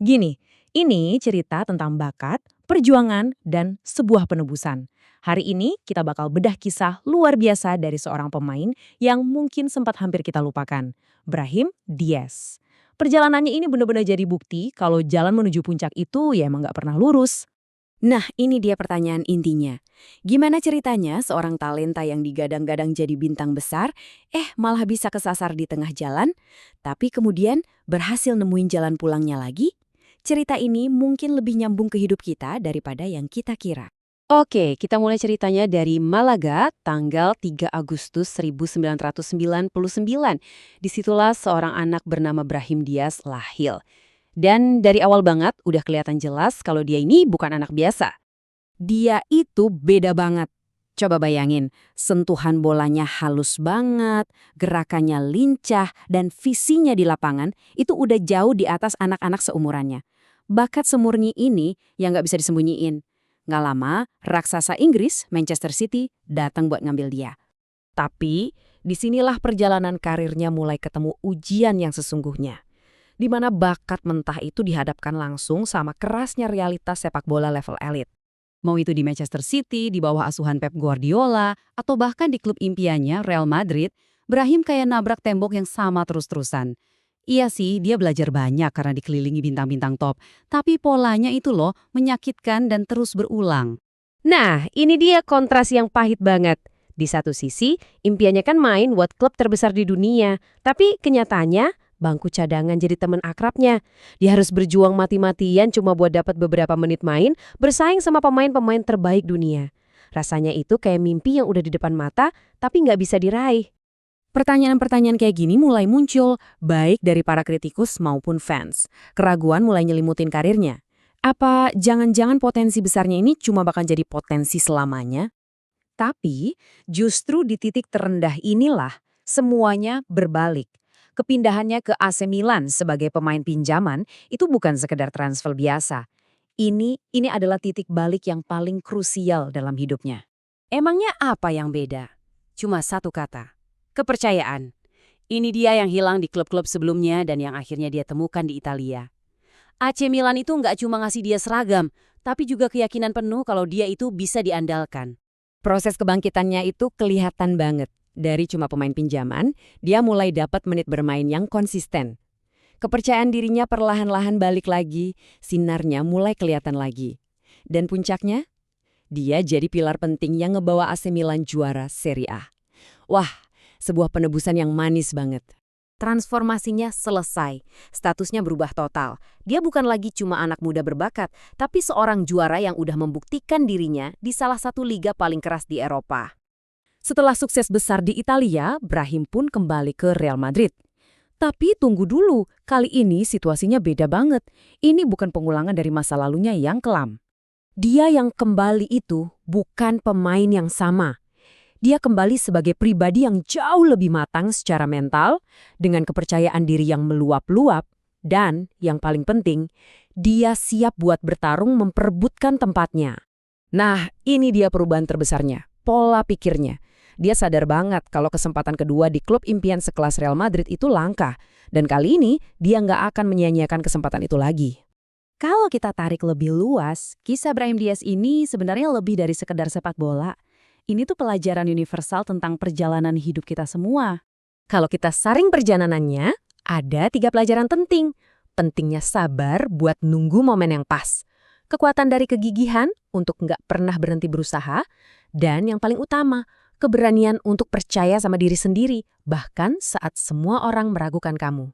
Gini, ini cerita tentang bakat, perjuangan, dan sebuah penebusan. Hari ini kita bakal bedah kisah luar biasa dari seorang pemain yang mungkin sempat hampir kita lupakan, Brahim Diaz. Perjalanannya ini benar-benar jadi bukti kalau jalan menuju puncak itu ya emang nggak pernah lurus. Nah, ini dia pertanyaan intinya. Gimana ceritanya seorang talenta yang digadang-gadang jadi bintang besar, malah bisa kesasar di tengah jalan, tapi kemudian berhasil nemuin jalan pulangnya lagi? Cerita ini mungkin lebih nyambung ke hidup kita daripada yang kita kira. Oke, kita mulai ceritanya dari Malaga, tanggal 3 Agustus 1999. Disitulah seorang anak bernama Brahim Diaz lahir. Dan dari awal banget udah kelihatan jelas kalau dia ini bukan anak biasa. Dia itu beda banget. Coba bayangin, sentuhan bolanya halus banget, gerakannya lincah, dan visinya di lapangan itu udah jauh di atas anak-anak seumurannya. Bakat semurni ini yang nggak bisa disembunyiin. Nggak lama, raksasa Inggris, Manchester City, datang buat ngambil dia. Tapi, disinilah perjalanan karirnya mulai ketemu ujian yang sesungguhnya. Di mana bakat mentah itu dihadapkan langsung sama kerasnya realitas sepak bola level elit. Mau itu di Manchester City, di bawah asuhan Pep Guardiola, atau bahkan di klub impiannya Real Madrid, Brahim kayak nabrak tembok yang sama terus-terusan. Iya sih, dia belajar banyak karena dikelilingi bintang-bintang top, tapi polanya itu loh menyakitkan dan terus berulang. Nah, ini dia kontras yang pahit banget. Di satu sisi, impiannya kan main buat klub terbesar di dunia. Tapi kenyataannya, bangku cadangan jadi teman akrabnya. Dia harus berjuang mati-matian cuma buat dapat beberapa menit main, bersaing sama pemain-pemain terbaik dunia. Rasanya itu kayak mimpi yang udah di depan mata, tapi nggak bisa diraih. Pertanyaan-pertanyaan kayak gini mulai muncul, baik dari para kritikus maupun fans. Keraguan mulai nyelimutin karirnya. Apa jangan-jangan potensi besarnya ini cuma bakal jadi potensi selamanya? Tapi justru di titik terendah inilah semuanya berbalik. Kepindahannya ke AC Milan sebagai pemain pinjaman itu bukan sekedar transfer biasa. Ini adalah titik balik yang paling krusial dalam hidupnya. Emangnya apa yang beda? Cuma satu kata. Kepercayaan. Ini dia yang hilang di klub-klub sebelumnya dan yang akhirnya dia temukan di Italia. AC Milan itu nggak cuma ngasih dia seragam, tapi juga keyakinan penuh kalau dia itu bisa diandalkan. Proses kebangkitannya itu kelihatan banget. Dari cuma pemain pinjaman, dia mulai dapat menit bermain yang konsisten. Kepercayaan dirinya perlahan-lahan balik lagi, sinarnya mulai kelihatan lagi. Dan puncaknya, dia jadi pilar penting yang ngebawa AC Milan juara Serie A. Wah, sebuah penebusan yang manis banget. Transformasinya selesai, statusnya berubah total. Dia bukan lagi cuma anak muda berbakat, tapi seorang juara yang udah membuktikan dirinya di salah satu liga paling keras di Eropa. Setelah sukses besar di Italia, Brahim pun kembali ke Real Madrid. Tapi tunggu dulu, kali ini situasinya beda banget. Ini bukan pengulangan dari masa lalunya yang kelam. Dia yang kembali itu bukan pemain yang sama. Dia kembali sebagai pribadi yang jauh lebih matang secara mental, dengan kepercayaan diri yang meluap-luap, dan yang paling penting, dia siap buat bertarung memperebutkan tempatnya. Nah, ini dia perubahan terbesarnya, pola pikirnya. Dia sadar banget kalau kesempatan kedua di klub impian sekelas Real Madrid itu langka, dan kali ini dia nggak akan menyia-nyiakan kesempatan itu lagi. Kalau kita tarik lebih luas, kisah Brahim Diaz ini sebenarnya lebih dari sekedar sepak bola. Ini tuh pelajaran universal tentang perjalanan hidup kita semua. Kalau kita saring perjalanannya, ada 3 pelajaran penting. Pentingnya sabar buat nunggu momen yang pas. Kekuatan dari kegigihan untuk nggak pernah berhenti berusaha. Dan yang paling utama, keberanian untuk percaya sama diri sendiri, bahkan saat semua orang meragukan kamu.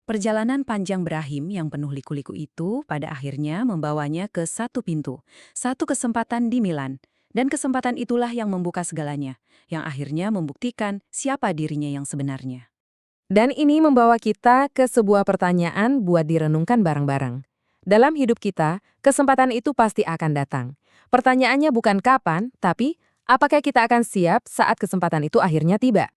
Perjalanan panjang Brahim yang penuh liku-liku itu pada akhirnya membawanya ke satu pintu, satu kesempatan di Milan. Dan kesempatan itulah yang membuka segalanya, yang akhirnya membuktikan siapa dirinya yang sebenarnya. Dan ini membawa kita ke sebuah pertanyaan buat direnungkan bareng-bareng. Dalam hidup kita, kesempatan itu pasti akan datang. Pertanyaannya bukan kapan, tapi apakah kita akan siap saat kesempatan itu akhirnya tiba?